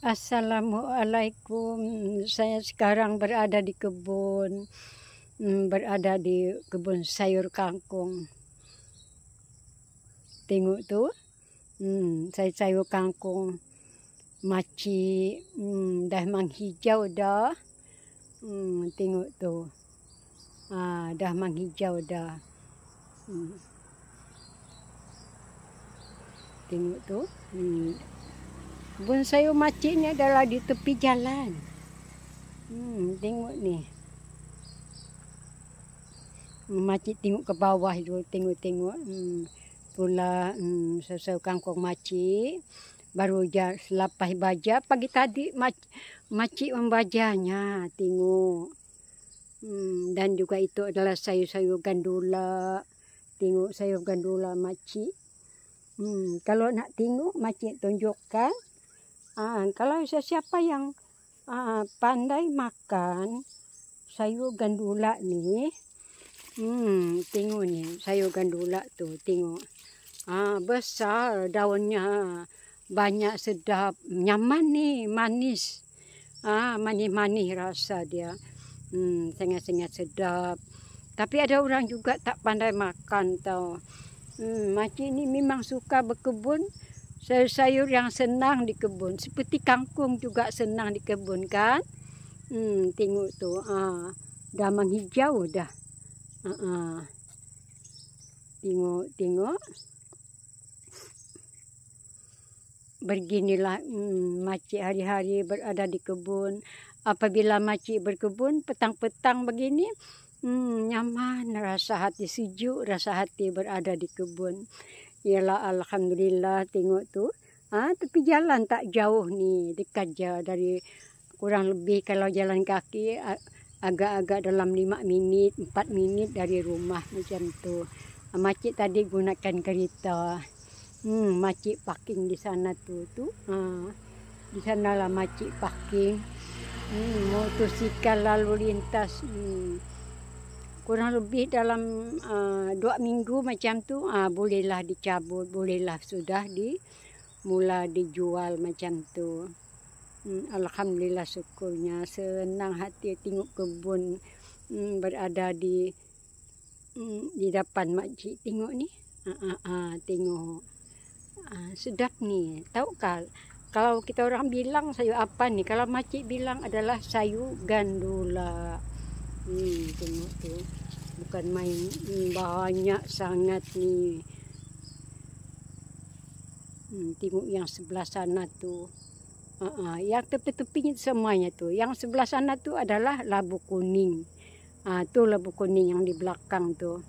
Assalamualaikum. Saya sekarang berada di kebun, sayur kangkung. Tengok tu, sayur kangkung maci, dah menghijau dah. Tengok tu, dah menghijau dah. Tengok tu. Kebun sayur maci ni adalah di tepi jalan. Tengok ni. Maci tengok ke bawah tu, tengok. Pula sayur kangkung maci. Baru selepas baja pagi tadi maci membajanya, tengok. Dan juga itu adalah sayur-sayur gandula. Tengok sayur gandula maci. Kalau nak tengok maci tunjukkan. Kalau siapa yang pandai makan sayur gandula ni, tengok ni sayur gandula tu, tengok. Besar daunnya, banyak, sedap, nyaman ni, manis. Manis-manis rasa dia. Sangat-sangat sedap. Tapi ada orang juga tak pandai makan tau. Maci ni memang suka berkebun. Sayur-sayur yang senang di kebun. Seperti kangkung juga senang di kebun kan. Tengok tu. Dah menghijau dah. Tengok. Beginilah maci hari-hari berada di kebun. Apabila maci berkebun petang-petang begini. Nyaman, rasa hati sejuk, rasa hati berada di kebun. Yalah, alhamdulillah, tengok tu. Tepi jalan tak jauh ni, dekat je dari kurang lebih kalau jalan kaki agak-agak dalam 5 minit, 4 minit dari rumah macam tu. Makcik tadi gunakan kereta. Makcik parking di sana tu. Di sanalah makcik parking. Motosikal lalu lintas. Kurang lebih dalam 2 minggu macam tu, bolehlah dicabut, bolehlah sudah mula dijual macam tu. Alhamdulillah, syukurnya, senang hati tengok kebun berada di depan makcik. Tengok ni, tengok. Sedap ni, tahu kalau kita orang bilang sayur apa ni, kalau makcik bilang adalah sayur gandula. Tengok tu, bukan main, banyak sangat ni. Tengok yang sebelah sana tu. Yang tepi-tepinya semuanya tu. Yang sebelah sana tu adalah labu kuning. Tu labu kuning yang di belakang tu.